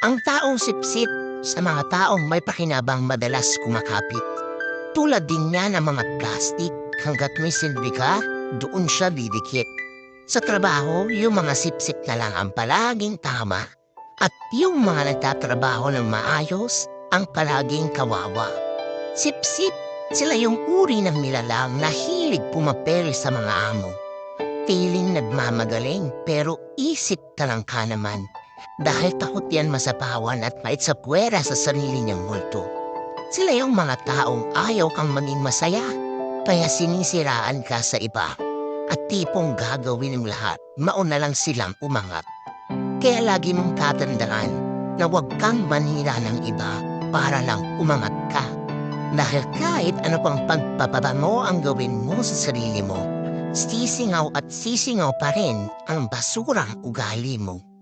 Ang taong sipsip sa mga taong may pakinabang madalas kumakapit. Tulad din niya ng mga plastic, hanggat may silbi ka, doon siya didikit. Sa trabaho, yung mga sipsip na lang ang palaging tama. At yung mga nagtatrabaho ng maayos, ang palaging kawawa. Sipsip, sila yung uri ng nilalang na hilig pumapel sa mga amo. Feeling nagmamagaling pero isip talangka naman. Dahil takot yan masapawan at maitsapwera sa sarili niyang multo. Sila yung mga taong ayaw kang maging masaya, kaya sinisiraan ka sa iba. At tipong gagawin ng lahat, mauna lang silang umangat. Kaya lagi mong tatandaan na huwag kang manira ng iba para lang umangat ka. Dahil kahit ano pang pagpapaba mo ang gawin mo sa sarili mo, sisingaw at sisingaw pa rin ang basurang ugali mo.